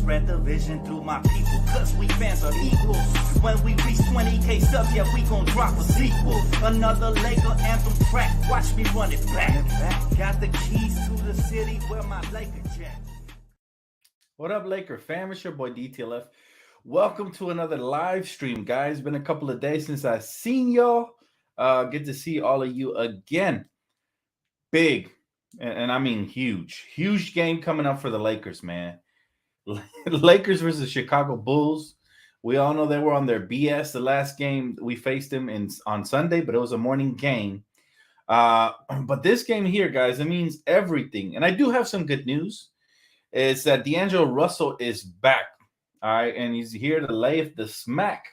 spread the vision through my people, cause we fans are equal. When we reach 20K subs, yeah, we gon' drop a sequel. Another Laker anthem track, watch me run it back. Got the keys to the city where my Laker jet. What up, Laker fam? It's your boy DTLF. Welcome to another live stream, guys. Been a couple of days since I seen y'all. Good to see all of you again. Big, and I mean huge game coming up for the Lakers, man. Lakers versus Chicago Bulls. We all know they were on their BS the last game we faced them on Sunday, but it was a morning game. But this game here, guys, it means everything. And I do have some good news. Is that D'Angelo Russell is back. All right, and he's here to lay the smack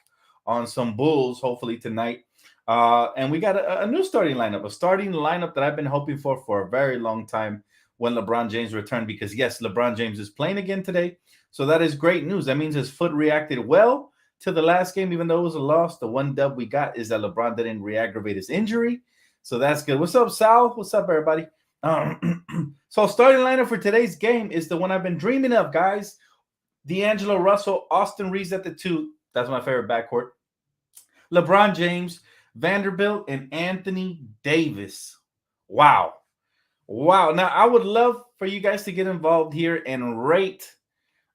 on some Bulls, hopefully tonight. And we got a new starting lineup that I've been hoping for a very long time when LeBron James returned, because, yes, LeBron James is playing again today. So that is great news. That means his foot reacted well to the last game, even though it was a loss. The one dub we got is that LeBron didn't re-aggravate his injury. So that's good. What's up, Sal? What's up, everybody? So starting lineup for today's game is the one I've been dreaming of, guys. D'Angelo Russell, Austin Reeves at the 2. That's my favorite backcourt. LeBron James, Vanderbilt, and Anthony Davis. Wow. Now, I would love for you guys to get involved here and rate,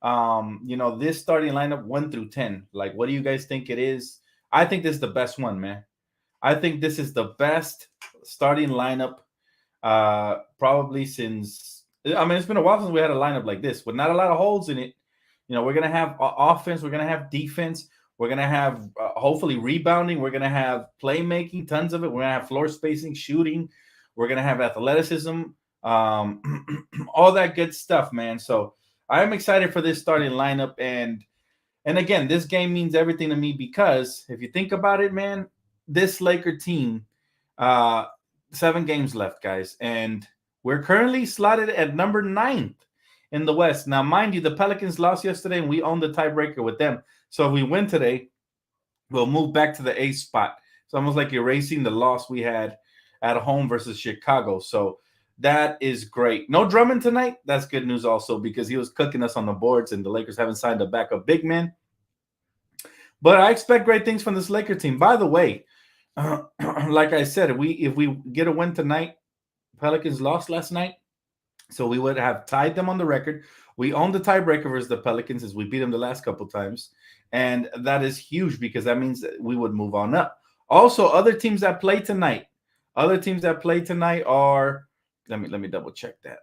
this starting lineup 1 through 10. Like, what do you guys think it is? I think this is the best one, man. I think this is the best starting lineup probably since, it's been a while since we had a lineup like this with not a lot of holes in it. We're going to have offense. We're going to have defense. We're going to have hopefully rebounding. We're going to have playmaking, tons of it. We're going to have floor spacing, shooting. We're going to have athleticism, all that good stuff, man. So I'm excited for this starting lineup. And again, this game means everything to me because if you think about it, man, this Laker team, 7 games left, guys. And we're currently slotted at number 9th in the West. Now, mind you, the Pelicans lost yesterday, and we own the tiebreaker with them. So if we win today, we'll move back to the 8th spot. It's almost like erasing the loss we had at home versus Chicago. So that is great. No Drummond tonight. That's good news also because he was cooking us on the boards, and the Lakers haven't signed a backup big man. But I expect great things from this Laker team. By the way, like I said, if we get a win tonight, Pelicans lost last night, so we would have tied them on the record. We own the tiebreaker versus the Pelicans as we beat them the last couple times, and that is huge because that means that we would move on up. Also, other teams that play tonight are, let me double check that.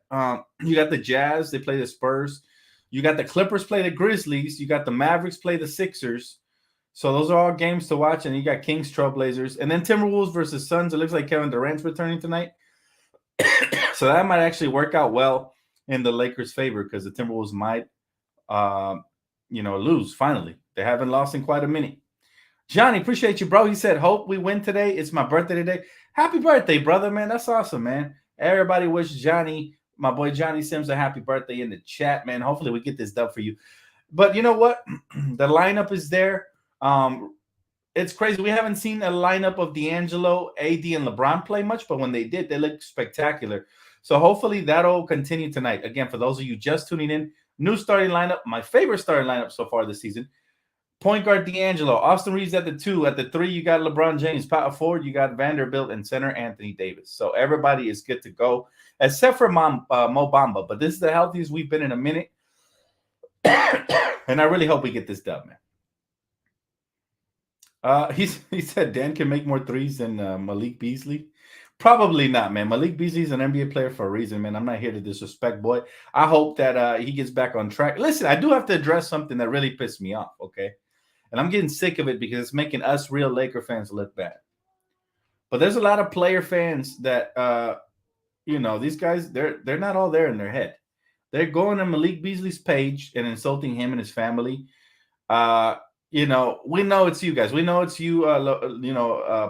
You got the Jazz, they play the Spurs. You got the Clippers play the Grizzlies. You got the Mavericks play the Sixers. So those are all games to watch, and you got Kings, Trailblazers, and then Timberwolves versus Suns. It looks like Kevin Durant's returning tonight. So that might actually work out well in the Lakers' favor because the Timberwolves might, lose finally. They haven't lost in quite a minute. Johnny, appreciate you, bro. He said, hope we win today. It's my birthday today. Happy birthday, brother, man. That's awesome, man. Everybody wish Johnny, my boy Johnny Sims, a happy birthday in the chat, man. Hopefully we get this done for you. But you know what? The lineup is there. It's crazy. We haven't seen a lineup of D'Angelo, AD, and LeBron play much, but when they did, they looked spectacular. So hopefully that'll continue tonight. Again, for those of you just tuning in, new starting lineup, my favorite starting lineup so far this season. Point guard D'Angelo, Austin Reeves at the 2. At the 3, you got LeBron James. Power forward, you got Vanderbilt, and center Anthony Davis. So everybody is good to go, except for Mo Bamba. But this is the healthiest we've been in a minute. And I really hope we get this done, man. He said Dan can make more threes than Malik Beasley. Probably not, man. Malik Beasley's an NBA player for a reason, man. I'm not here to disrespect, boy. I hope that he gets back on track. Listen, I do have to address something that really pissed me off, okay? And I'm getting sick of it because it's making us real Laker fans look bad. But there's a lot of player fans that, these guys, they're not all there in their head. They're going to Malik Beasley's page and insulting him and his family. We know it's you guys. We know it's you,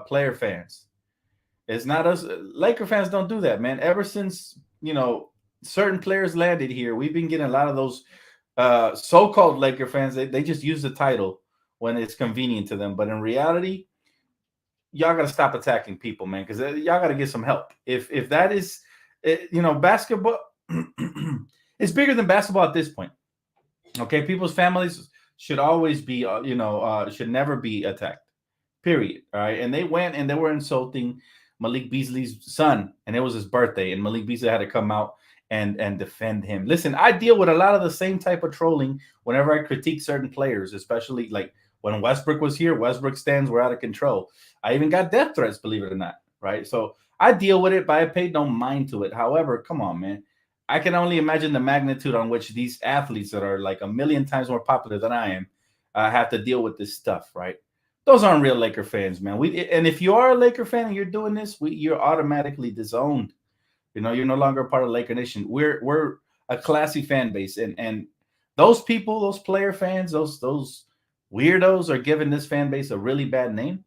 player fans. It's not us. Laker fans don't do that, man. Ever since, certain players landed here, we've been getting a lot of those so-called Laker fans. They just use the title when it's convenient to them. But in reality, y'all got to stop attacking people, man, because y'all got to get some help. If that is, basketball, it's bigger than basketball at this point. Okay, people's families should always be, should never be attacked. Period. All right, and they went and they were insulting Malik Beasley's son, and it was his birthday, and Malik Beasley had to come out and defend him. Listen, I deal with a lot of the same type of trolling whenever I critique certain players, especially like when Westbrook was here. Westbrook stands were out of control. I even got death threats, believe it or not. Right, so I deal with it, but I paid no mind to it. However, come on, man. I can only imagine the magnitude on which these athletes that are like a million times more popular than I am have to deal with this stuff, right? Those aren't real Laker fans, man. And if you are a Laker fan and you're doing this, you're automatically disowned. You're no longer a part of Laker Nation. We're a classy fan base, and those people, those player fans, those weirdos are giving this fan base a really bad name.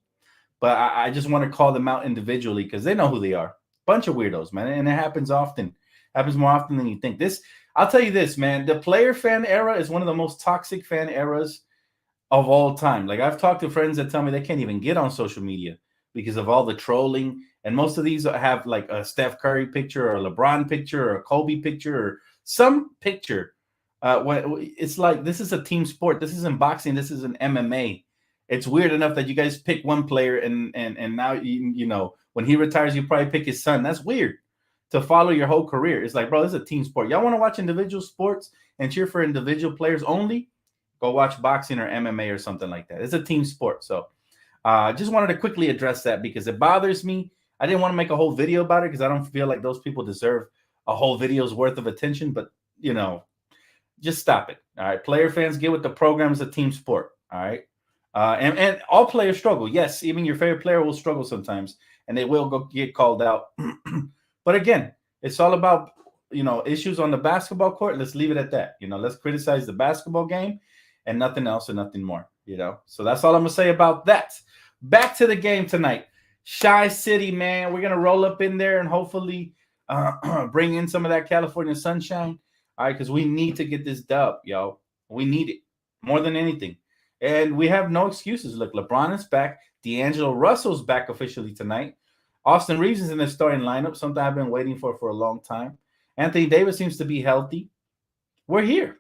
But I just want to call them out individually because they know who they are. Bunch of weirdos, man, and it happens often. Happens more often than you think. I'll tell you this, man. The player fan era is one of the most toxic fan eras of all time. Like, I've talked to friends that tell me they can't even get on social media because of all the trolling. And most of these have like a Steph Curry picture or a LeBron picture or a Kobe picture or some picture. It's like, this is a team sport. This isn't boxing. This is an MMA. It's weird enough that you guys pick one player and now, when he retires, you probably pick his son. That's weird. To follow your whole career. It's like, bro, this is a team sport. Y'all want to watch individual sports and cheer for individual players only? Go watch boxing or MMA or something like that. It's a team sport. So just wanted to quickly address that because it bothers me. I didn't want to make a whole video about it because I don't feel like those people deserve a whole video's worth of attention. But, just stop it. All right. Player fans, get with the program. It's a team sport. All right. And all players struggle. Yes, even your favorite player will struggle sometimes, and they will get called out. But again, it's all about, issues on the basketball court. Let's leave it at that. Let's criticize the basketball game and nothing else and nothing more, So that's all I'm going to say about that. Back to the game tonight. Chi City, man. We're going to roll up in there and hopefully bring in some of that California sunshine. All right, because we need to get this dub, yo. We need it more than anything. And we have no excuses. Look, LeBron is back. D'Angelo Russell's back officially tonight. Austin Reeves is in the starting lineup, something I've been waiting for a long time. Anthony Davis seems to be healthy. We're here.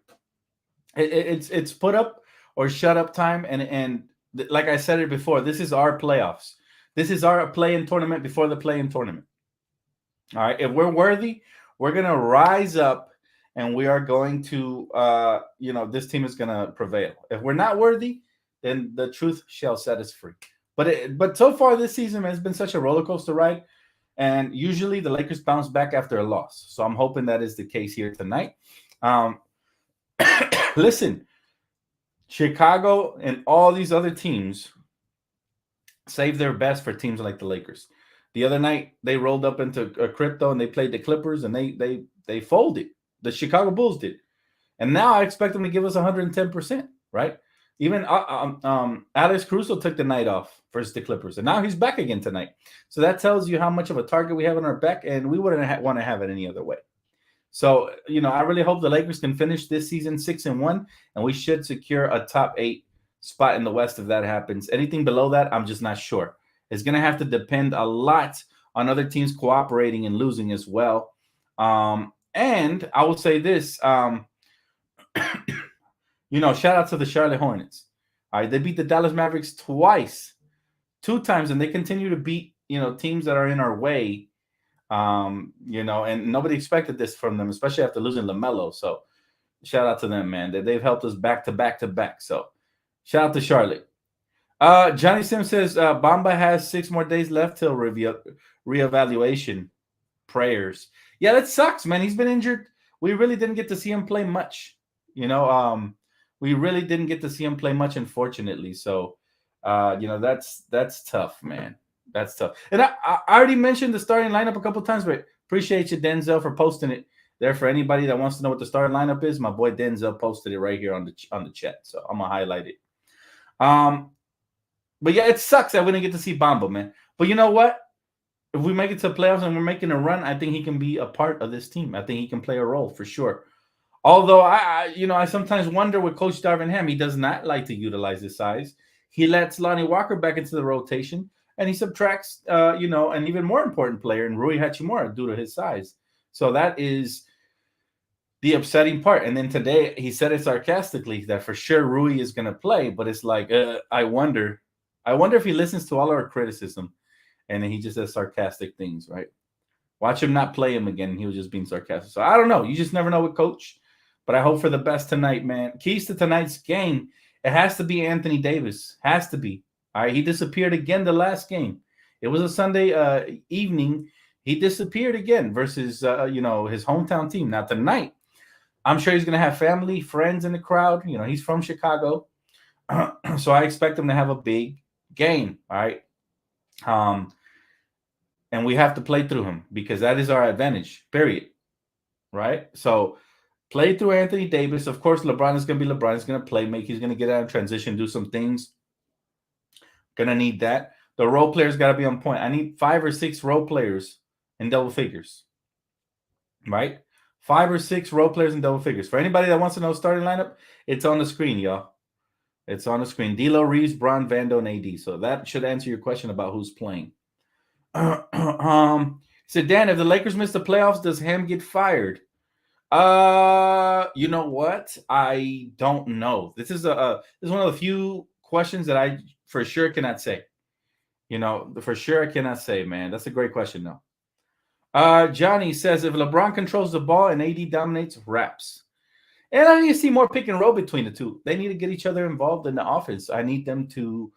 It's put up or shut up time. And like I said it before, this is our playoffs. This is our play-in tournament before the play-in tournament. All right. If we're worthy, we're going to rise up and we are going to, this team is going to prevail. If we're not worthy, then the truth shall set us free. But so far this season has been such a roller coaster ride, and usually the Lakers bounce back after a loss. So I'm hoping that is the case here tonight. Listen, Chicago and all these other teams save their best for teams like the Lakers. The other night they rolled up into a crypto and they played the Clippers and they folded. The Chicago Bulls did, and now I expect them to give us 110%. Right? Even Alex Caruso took the night off versus the Clippers, and now he's back again tonight. So that tells you how much of a target we have on our back, and we wouldn't want to have it any other way. So, I really hope the Lakers can finish this season 6-1, and we should secure a top 8 spot in the West if that happens. Anything below that, I'm just not sure. It's going to have to depend a lot on other teams cooperating and losing as well. And I will say this, shout out to the Charlotte Hornets. All right, they beat the Dallas Mavericks twice, 2 times, and they continue to beat, teams that are in our way. And nobody expected this from them, especially after losing LaMelo. So shout out to them, man. They've helped us back to back to back. So shout out to Charlotte. Johnny Sim says Bamba has 6 more days left till reevaluation. Prayers. Yeah, that sucks, man. He's been injured. We really didn't get to see him play much. We really didn't get to see him play much, unfortunately. So, that's tough, man. That's tough. And I already mentioned the starting lineup a couple times, but appreciate you, Denzel, for posting it there. For anybody that wants to know what the starting lineup is, my boy Denzel posted it right here on the chat. So I'm gonna highlight it. But yeah, it sucks that we didn't get to see Bamba, man. But you know what? If we make it to the playoffs and we're making a run, I think he can be a part of this team. I think he can play a role for sure. Although I sometimes wonder with Coach Darvin Ham, he does not like to utilize his size. He lets Lonnie Walker back into the rotation, and he subtracts, an even more important player in Rui Hachimura due to his size. So that is the upsetting part. And then today he said it sarcastically that for sure Rui is going to play, but it's like I wonder if he listens to all our criticism and then he just says sarcastic things, right? Watch him not play him again. He was just being sarcastic. So I don't know. You just never know with Coach. But I hope for the best tonight, man. Keys to tonight's game. It has to be Anthony Davis. Has to be. All right. He disappeared again the last game. It was a Sunday evening. He disappeared again versus his hometown team. Now tonight, I'm sure he's going to have family, friends in the crowd. He's from Chicago. So I expect him to have a big game. All right. And we have to play through him because that is our advantage, period. Right? So play through Anthony Davis. Of course, LeBron is going to be LeBron. He's going to play, he's going to get out of transition, do some things. Going to need that. The role players got to be on point. I need 5 or 6 role players in double figures. Right? 5 or 6 role players in double figures. For anybody that wants to know starting lineup, it's on the screen, y'all. It's on the screen. D'Lo, Reeves, Bron, Vando, and AD. So that should answer your question about who's playing. So Dan, if the Lakers miss the playoffs, does Ham get fired? You know what? I don't know. This is one of the few questions that I for sure cannot say. For sure I cannot say, man. That's a great question, though. Johnny says if LeBron controls the ball and AD dominates, raps. And I need to see more pick and roll between the two. They need to get each other involved in the offense. I need them to,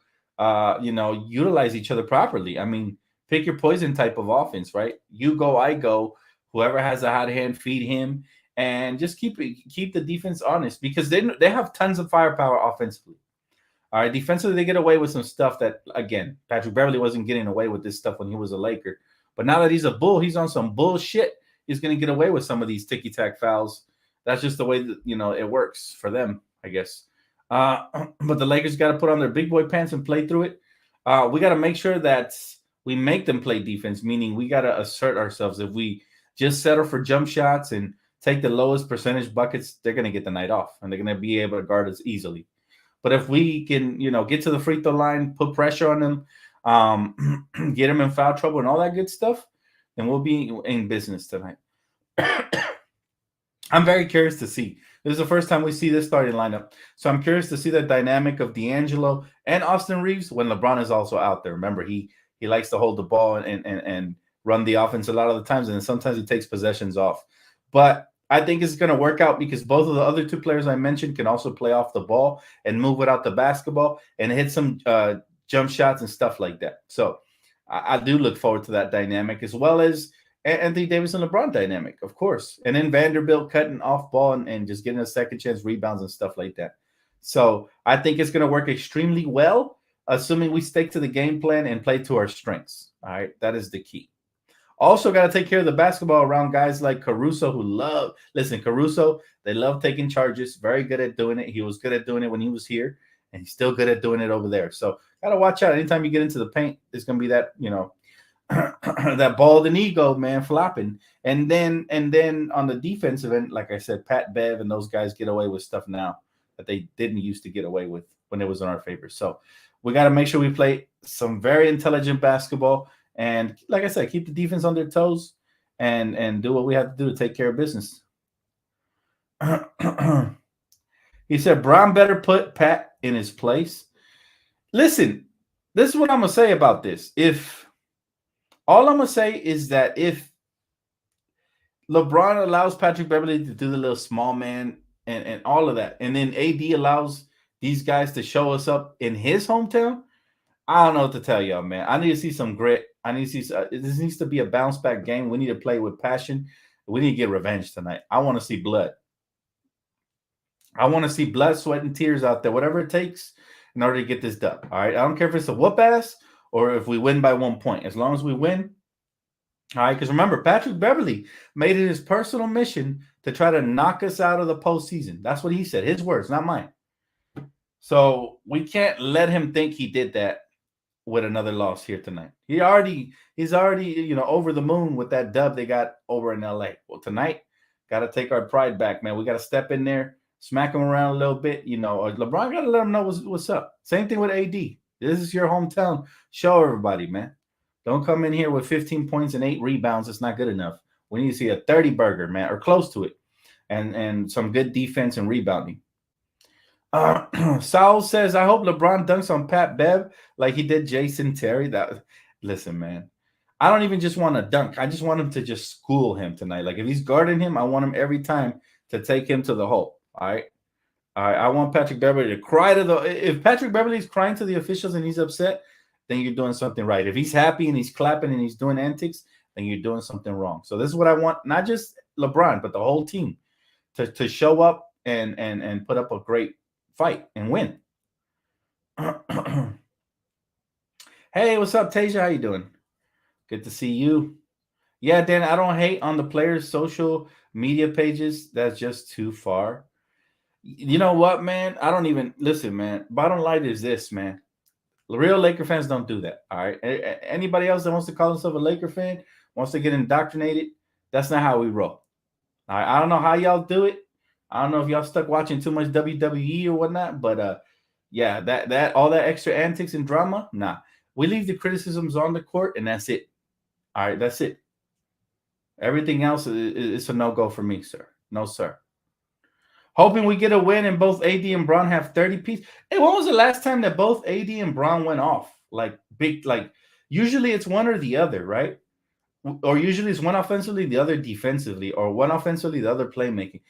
utilize each other properly. I mean, pick your poison type of offense, right? You go, I go. Whoever has a hot hand, feed him, and just keep the defense honest because they have tons of firepower offensively. All right, defensively they get away with some stuff that, again, Patrick Beverley wasn't getting away with this stuff when he was a Laker. But now that he's a Bull, he's on some bullshit. He's going to get away with some of these ticky-tack fouls. That's just the way that, it works for them, I guess. But the Lakers got to put on their big boy pants and play through it. We got to make sure that we make them play defense, meaning we got to assert ourselves. If we just settle for jump shots and take the lowest percentage buckets, they're going to get the night off, and they're going to be able to guard us easily. But if we can, get to the free throw line, put pressure on them, get them in foul trouble and all that good stuff, then we'll be in business tonight. I'm very curious to see. This is the first time we see this starting lineup. So I'm curious to see the dynamic of D'Angelo and Austin Reeves when LeBron is also out there. Remember, he likes to hold the ball and run the offense a lot of the times, and then sometimes he takes possessions off. But I think it's going to work out because both of the other 2 players I mentioned can also play off the ball and move without the basketball and hit some jump shots and stuff like that. So I do look forward to that dynamic as well as Anthony Davis and LeBron dynamic, of course. And then Vanderbilt cutting off ball and just getting a second chance rebounds and stuff like that. So I think it's going to work extremely well, assuming we stick to the game plan and play to our strengths. All right, that is the key. Also got to take care of the basketball around guys like Caruso Caruso, they love taking charges, very good at doing it. He was good at doing it when he was here, and he's still good at doing it over there. So got to watch out. Anytime you get into the paint, there's going to be that, that bald and ego, man, flopping. And then on the defensive end, like I said, Pat Bev and those guys get away with stuff now that they didn't used to get away with when it was in our favor. So we got to make sure we play some very intelligent basketball. And like I said, keep the defense on their toes and do what we have to do to take care of business. He said, Bron better put Pat in his place. Listen, this is what I'm going to say about this. All I'm going to say is that if LeBron allows Patrick Beverley to do the little small man and all of that, and then AD allows these guys to show us up in his hometown, I don't know what to tell y'all, man. I need to see some grit. I need to see this needs to be a bounce back game. We need to play with passion. We need to get revenge tonight. I want to see blood. I want to see blood, sweat, and tears out there, whatever it takes in order to get this done. All right. I don't care if it's a whoop ass or if we win by 1 point. As long as we win. All right. Because remember, Patrick Beverley made it his personal mission to try to knock us out of the postseason. That's what he said. His words, not mine. So we can't let him think he did that with another loss here tonight. He's already, over the moon with that dub they got over in LA. Well, tonight, got to take our pride back, man. We got to step in there, smack him around a little bit, LeBron got to let him know what's up. Same thing with AD. This is your hometown. Show everybody, man. Don't come in here with 15 points and 8 rebounds. It's not good enough. We need to see a 30 burger, man, or close to it. and some good defense and rebounding. Saul says, I hope LeBron dunks on Pat Bev like he did Jason Terry. Listen, man. I don't even just want to dunk. I just want him to just school him tonight. Like if he's guarding him, I want him every time to take him to the hole. All right. I want Patrick Beverly to cry to the. If Patrick Beverly's crying to the officials and he's upset, then you're doing something right. If he's happy and he's clapping and he's doing antics, then you're doing something wrong. So this is what I want, not just LeBron, but the whole team to show up and put up a great fight and win. Hey, what's up, Tasia? How you doing? Good to see you. Yeah, Dan, I don't hate on the players' social media pages. That's just too far. You know what, man? I don't even listen, man. Bottom line is this, man. Real Laker fans don't do that. All right. Anybody else that wants to call himself a Laker fan, wants to get indoctrinated, that's not how we roll. All right. I don't know how y'all do it. I don't know if y'all stuck watching too much WWE or whatnot, but yeah, that all that extra antics and drama, nah. We leave the criticisms on the court, and that's it. All right, that's it. Everything else is a no-go for me, sir. No, sir. Hoping we get a win and both AD and Braun have 30 piece. Hey, when was the last time that both AD and Braun went off? Like big, like usually it's one or the other, right? Or usually it's one offensively, the other defensively, or one offensively, the other playmaking.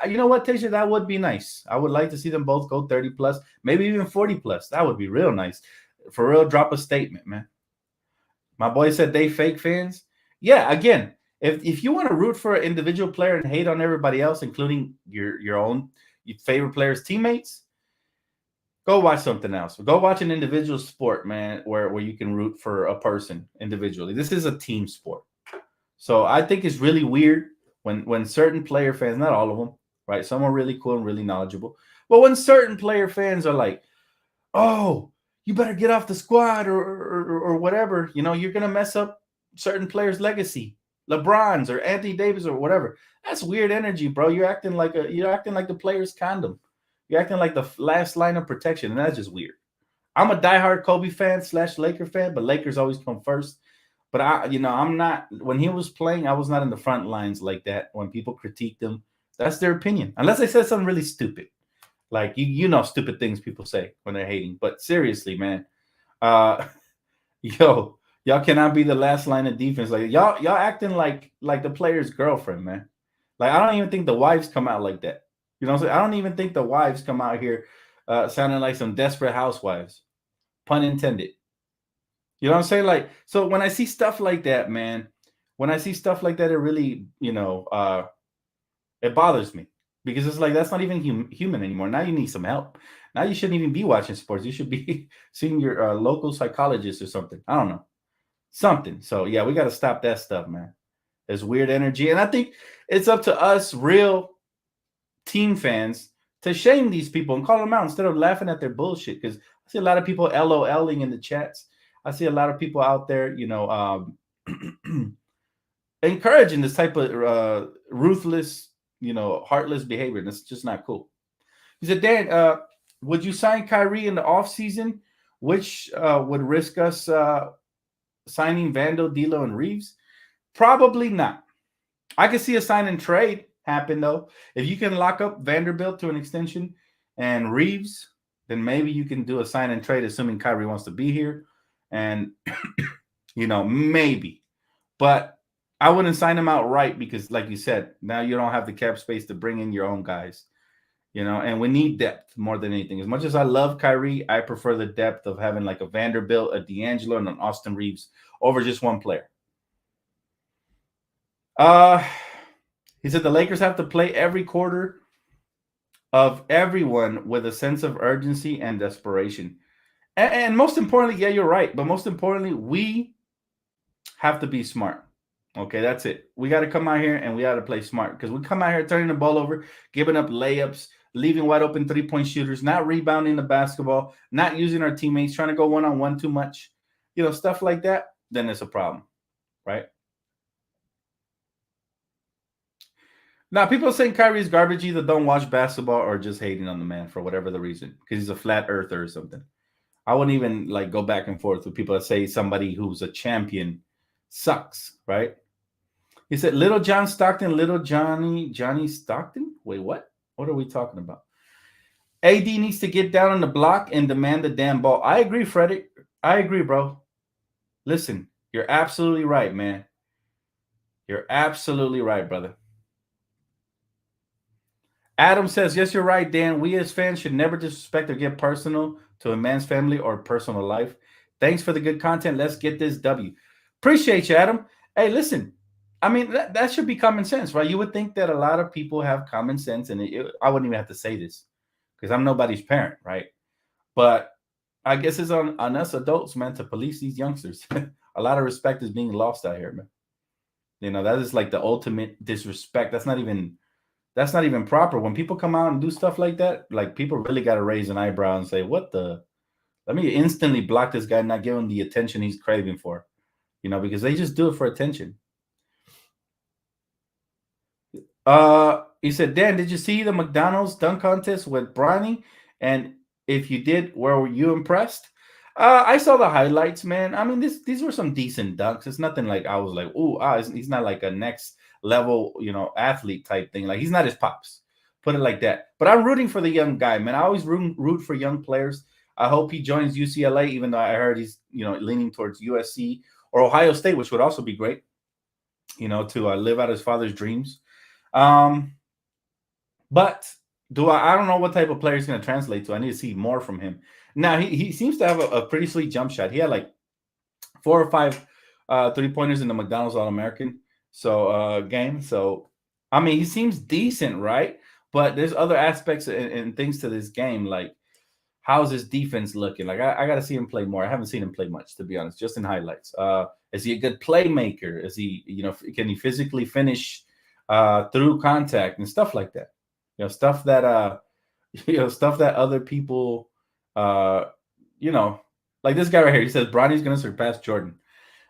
You know what, Tasha, that would be nice. I would like to see them both go 30 plus, maybe even 40 plus. That would be real nice. For real, drop a statement, man. My boy said they fake fans. Yeah, again, if you want to root for an individual player and hate on everybody else, including your own your favorite players' teammates, go watch something else. Go watch an individual sport, man, where you can root for a person individually. This is a team sport. So I think it's really weird when certain player fans, not all of them, right? Some are really cool and really knowledgeable. But when certain player fans are like, oh, you better get off the squad or whatever, you know, you're going to mess up certain players' legacy. LeBron's or Anthony Davis or whatever. That's weird energy, bro. You're acting like the player's condom. You're acting like the last line of protection, and that's just weird. I'm a diehard Kobe fan / Laker fan, but Lakers always come first. But I'm not. When he was playing, I was not in the front lines like that. When people critiqued him, that's their opinion, unless they said something really stupid, like you know, stupid things people say when they're hating. But seriously, man, y'all cannot be the last line of defense. Like y'all acting like the player's girlfriend, man. Like I don't even think the wives come out like that. You know what I'm saying? I don't even think the wives come out here sounding like some desperate housewives. Pun intended. You know what I'm saying? Like, so when I see stuff like that, man, it really, it bothers me because it's like that's not even human anymore. Now you need some help. Now you shouldn't even be watching sports. You should be seeing your local psychologist or something. I don't know. Something. So yeah, we got to stop that stuff, man. There's weird energy. And I think it's up to us real team fans to shame these people and call them out instead of laughing at their bullshit. Because I see a lot of people LOLing in the chats. I see a lot of people out there, encouraging this type of ruthless, heartless behavior. That's just not cool. He said, Dan, would you sign Kyrie in the offseason, which would risk us signing Vando, D'Lo, and Reeves? Probably not. I could see a sign and trade happen, though. If you can lock up Vanderbilt to an extension and Reeves, then maybe you can do a sign and trade, assuming Kyrie wants to be here. And, maybe. But I wouldn't sign him outright because, like you said, now you don't have the cap space to bring in your own guys. And we need depth more than anything. As much as I love Kyrie, I prefer the depth of having like a Vanderbilt, a D'Angelo, and an Austin Reeves over just one player. He said the Lakers have to play every quarter of everyone with a sense of urgency and desperation. And most importantly, yeah, you're right. But most importantly, we have to be smart. Okay, that's it. We got to come out here and we got to play smart because we come out here turning the ball over, giving up layups, leaving wide open 3-point shooters, not rebounding the basketball, not using our teammates, trying to go one-on-one too much, stuff like that, then it's a problem, right? Now, people are saying Kyrie's garbage, either don't watch basketball or just hating on the man for whatever the reason, because he's a flat earther or something. I wouldn't even go back and forth with people that say somebody who's a champion sucks, right? He said, Little John Stockton, Little Johnny Stockton? Wait, what? What are we talking about? AD needs to get down on the block and demand the damn ball. I agree, Frederick. I agree, bro. Listen, you're absolutely right, man. You're absolutely right, brother. Adam says, yes, you're right, Dan. We as fans should never disrespect or get personal to a man's family or personal life. Thanks for the good content. Let's get this W. Appreciate you, Adam. Hey, listen. I mean, that should be common sense, right? You would think that a lot of people have common sense, and I wouldn't even have to say this because I'm nobody's parent, right? But I guess it's on us adults, man, to police these youngsters. A lot of respect is being lost out here, man. You know, that is like the ultimate disrespect. That's not even proper. When people come out and do stuff like that, like people really got to raise an eyebrow and say, what the? Let me instantly block this guy, not give him the attention he's craving for, you know, because they just do it for attention. He said, Dan, did you see the McDonald's dunk contest with Bronny? And if you did, were you impressed? I saw the highlights, man. I mean, these were some decent dunks. It's nothing like I was like, he's not like a next level, you know, athlete type thing. Like he's not his pops. Put it like that. But I'm rooting for the young guy, man. I always root for young players. I hope he joins UCLA, even though I heard he's, you know, leaning towards USC or Ohio State, which would also be great, you know, to live out his father's dreams. But I don't know what type of player he's going to translate to. I need to see more from him. Now, he seems to have a pretty sweet jump shot. He had like 4 or 5 3-pointers in the McDonald's All-American game. So, I mean, he seems decent, right? But there's other aspects and things to this game, like how's his defense looking? Like, I got to see him play more. I haven't seen him play much, to be honest, just in highlights. Is he a good playmaker? Is he, you know, can he physically finish through contact and stuff like that? You know, stuff that other people, you know, like this guy right here. He says Bronny's going to surpass Jordan.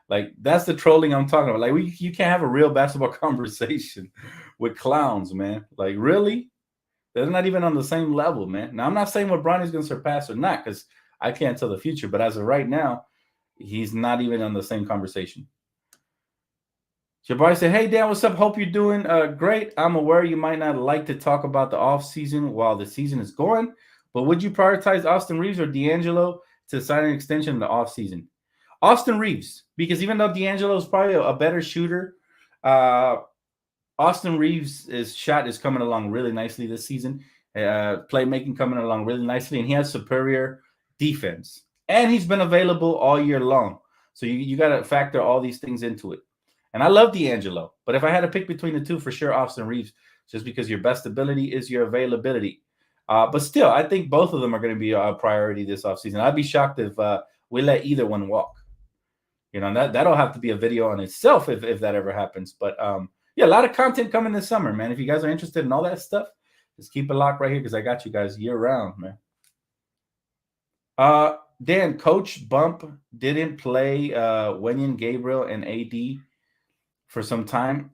Like that's the trolling I'm talking about. Like you can't have a real basketball conversation with clowns, man. Like really, they're not even on the same level, man. Now I'm not saying what Bronny's going to surpass or not because I can't tell the future. But as of right now, he's not even on the same conversation. Jabari said, hey, Dan, what's up? Hope you're doing great. I'm aware you might not like to talk about the offseason while the season is going, but would you prioritize Austin Reeves or D'Angelo to sign an extension in the offseason? Austin Reeves, because even though D'Angelo is probably a better shooter, Austin Reeves' shot is coming along really nicely this season. Playmaking coming along really nicely, and he has superior defense. And he's been available all year long. So you got to factor all these things into it. And I love D'Angelo, but if I had to pick between the two, for sure, Austin Reeves, just because your best ability is your availability. But still, I think both of them are going to be a priority this offseason. I'd be shocked if we let either one walk. You know, that'll have to be a video on itself if that ever happens. But yeah, a lot of content coming this summer, man. If you guys are interested in all that stuff, just keep it locked right here because I got you guys year round, man. Dan, Coach Bump didn't play Wenyen Gabriel and AD for some time.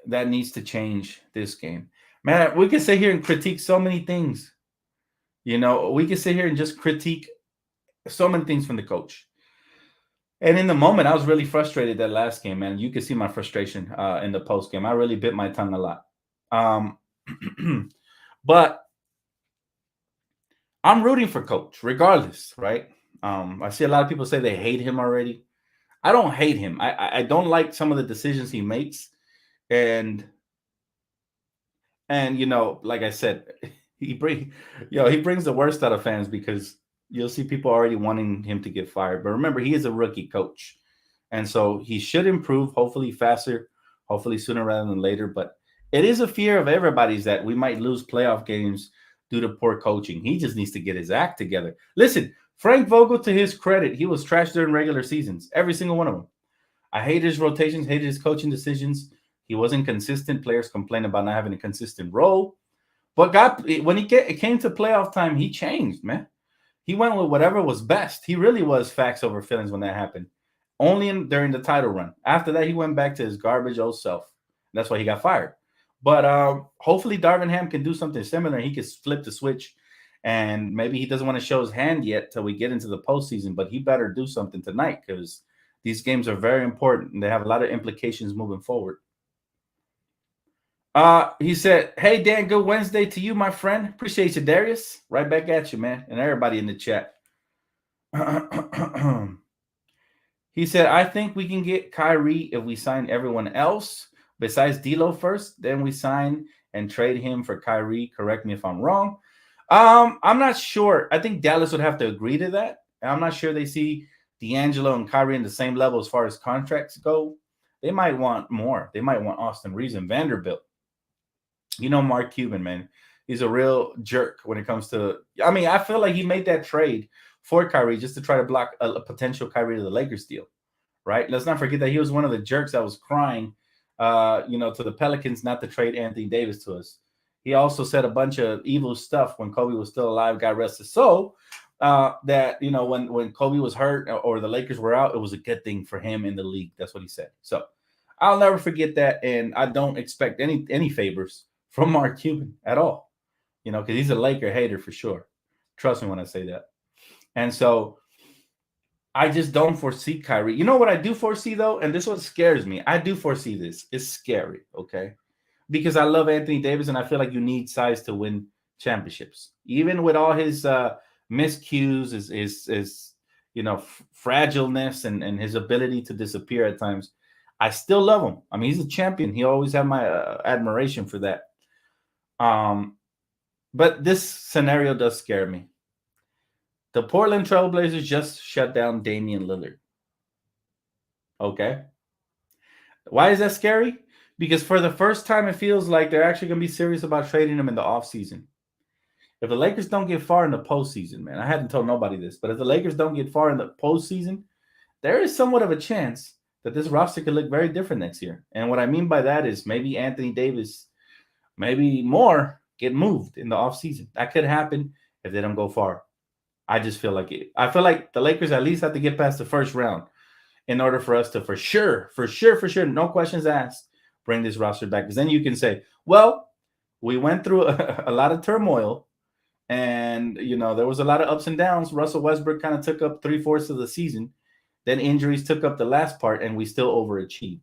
That needs to change this game. Man, we can sit here and critique so many things. You know, we can sit here and just critique so many things from the coach. And in the moment, I was really frustrated that last game, man. You could see my frustration in the post game. I really bit my tongue a lot. But I'm rooting for Coach regardless, right? I see a lot of people say they hate him already. I don't hate him. I don't like some of the decisions he makes. And you know, like I said, he brings the worst out of fans because you'll see people already wanting him to get fired. But remember, he is a rookie coach. And so he should improve, hopefully faster, hopefully sooner rather than later. But it is a fear of everybody's that we might lose playoff games due to poor coaching. He just needs to get his act together. Listen, Frank Vogel, to his credit, he was trash during regular seasons, every single one of them. I hate his rotations, hated his coaching decisions. He wasn't consistent. Players complain about not having a consistent role. But when it came to playoff time, he changed, man. He went with whatever was best. He really was facts over feelings when that happened. Only during the title run. After that, he went back to his garbage old self. That's why he got fired. But hopefully Darvin Ham can do something similar. He can flip the switch. And maybe he doesn't want to show his hand yet till we get into the postseason. But he better do something tonight because these games are very important. And they have a lot of implications moving forward. He said, "Hey Dan, good Wednesday to you, my friend. Appreciate you, Darius. Right back at you, man, and everybody in the chat." He said, "I think we can get Kyrie if we sign everyone else besides D'Lo first. Then we sign and trade him for Kyrie. Correct me if I'm wrong." I'm not sure. I think Dallas would have to agree to that. I'm not sure they see D'Angelo and Kyrie in the same level as far as contracts go. They might want more. They might want Austin Reeves and Vanderbilt. You know, Mark Cuban, man, he's a real jerk when it comes to. I mean, I feel like he made that trade for Kyrie just to try to block a potential Kyrie to the Lakers deal, right? Let's not forget that he was one of the jerks that was crying, to the Pelicans not to trade Anthony Davis to us. He also said a bunch of evil stuff when Kobe was still alive, God rest his soul, that, when Kobe was hurt or the Lakers were out, it was a good thing for him in the league. That's what he said. So I'll never forget that, and I don't expect any favors from Mark Cuban at all, because he's a Laker hater for sure. Trust me when I say that. And so I just don't foresee Kyrie. You know what I do foresee, though? And this is what scares me. I do foresee this. It's scary, okay? Because I love Anthony Davis, and I feel like you need size to win championships. Even with all his miscues, his fragileness and his ability to disappear at times, I still love him. I mean, he's a champion. He always had my admiration for that. But this scenario does scare me. The Portland Trailblazers just shut down Damian Lillard. Okay. Why is that scary? Because for the first time, it feels like they're actually going to be serious about trading him in the offseason. If the Lakers don't get far in the postseason, man, I hadn't told nobody this, but if the Lakers don't get far in the postseason, there is somewhat of a chance that this roster could look very different next year. And what I mean by that is maybe Anthony Davis, maybe more, get moved in the offseason. That could happen if they don't go far. I just feel like it. I feel like the Lakers at least have to get past the first round in order for us to for sure, no questions asked, bring this roster back. Because then you can say, well, we went through a lot of turmoil, and there was a lot of ups and downs. Russell Westbrook kind of took up 3/4 of the season. Then injuries took up the last part, and we still overachieved.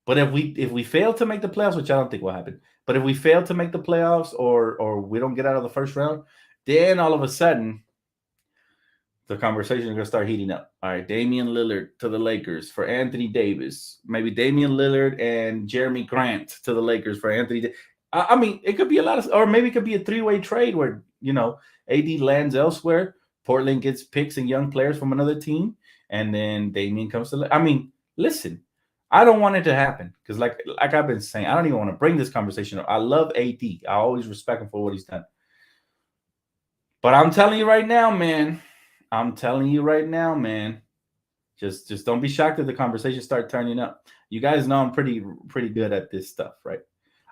But if we fail to make the playoffs, which I don't think will happen, but if we fail to make the playoffs or we don't get out of the first round, then all of a sudden the conversation is going to start heating up. All right, Damian Lillard to the Lakers for Anthony Davis. Maybe Damian Lillard and Jeremy Grant to the Lakers for Anthony. I mean, it could be a lot of, or maybe it could be a three-way trade where, AD lands elsewhere, Portland gets picks and young players from another team, and then Damian comes to. I mean, listen, I don't want it to happen because, like I've been saying, I don't even want to bring this conversation up. I love AD. I always respect him for what he's done. But I'm telling you right now, man. Just don't be shocked if the conversation start turning up. You guys know I'm pretty good at this stuff, right?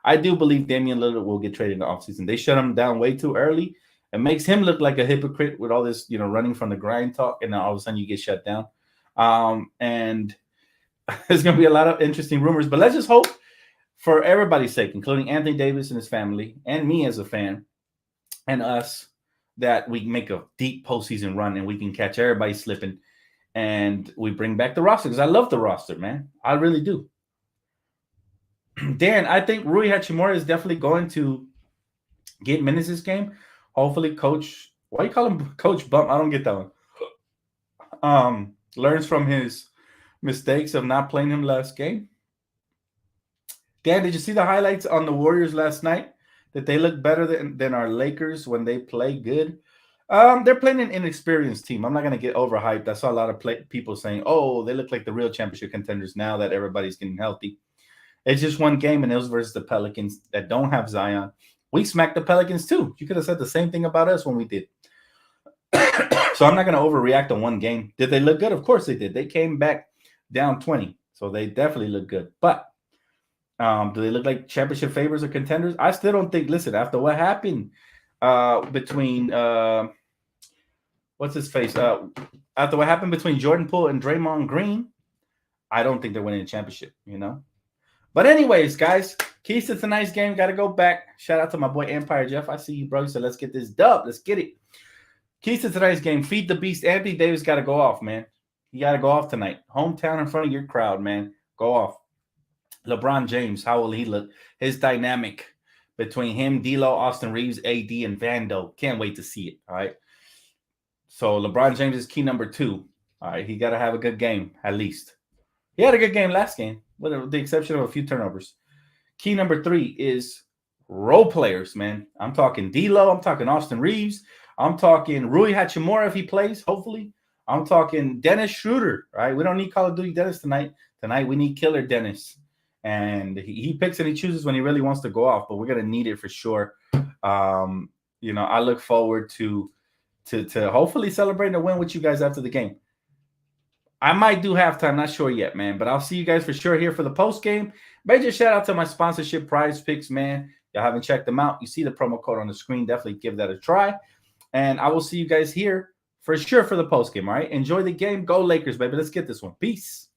I do believe Damian Lillard will get traded in the offseason. They shut him down way too early. It makes him look like a hypocrite with all this, running from the grind talk, and then all of a sudden you get shut down. And there's going to be a lot of interesting rumors, but let's just hope for everybody's sake, including Anthony Davis and his family, and me as a fan, and us, that we make a deep postseason run and we can catch everybody slipping and we bring back the roster because I love the roster, man. I really do. Dan, I think Rui Hachimura is definitely going to get minutes this game. Hopefully, Coach, why you call him Coach Bump? I don't get that one. Learns from his mistakes of not playing him last game. Dan, did you see the highlights on the Warriors last night? That they look better than our Lakers when they play good. They're playing an inexperienced team. I'm not going to get overhyped. I saw a lot of people saying, oh, they look like the real championship contenders now that everybody's getting healthy. It's just one game, and it was versus the Pelicans that don't have Zion. We smacked the Pelicans too. You could have said the same thing about us when we did. So I'm not going to overreact on one game. Did they look good? Of course they did. They came back down 20. So they definitely look good. But do they look like championship favorites or contenders? I still don't think. Listen, after what happened between what's his face? After what happened between Jordan Poole and Draymond Green, I don't think they're winning a championship. But anyways, guys, keys to tonight's game. Got to go back. Shout out to my boy Empire Jeff. I see you, bro. So let's get this dub. Let's get it. Keys to tonight's game. Feed the beast. Anthony Davis got to go off, man. You got to go off tonight. Hometown in front of your crowd, man. Go off. LeBron James, how will he look? His dynamic between him, D'Lo, Austin Reeves, AD, and Vando. Can't wait to see it. All right. So LeBron James is key number 2. All right. He got to have a good game, at least. He had a good game last game, with the exception of a few turnovers. Key number 3 is role players, man. I'm talking D'Lo. I'm talking Austin Reeves. I'm talking Rui Hachimura if he plays, hopefully. I'm talking Dennis Schroeder, right? We don't need Call of Duty Dennis tonight. Tonight, we need Killer Dennis. And he picks and he chooses when he really wants to go off, but we're going to need it for sure. I look forward to hopefully celebrating a win with you guys after the game. I might do halftime, not sure yet, man, but I'll see you guys for sure here for the post game. Major shout out to my sponsorship, Prize Picks, man. Y'all haven't checked them out. You see the promo code on the screen. Definitely give that a try. And I will see you guys here for sure for the post game. All right. Enjoy the game. Go Lakers, baby. Let's get this one. Peace.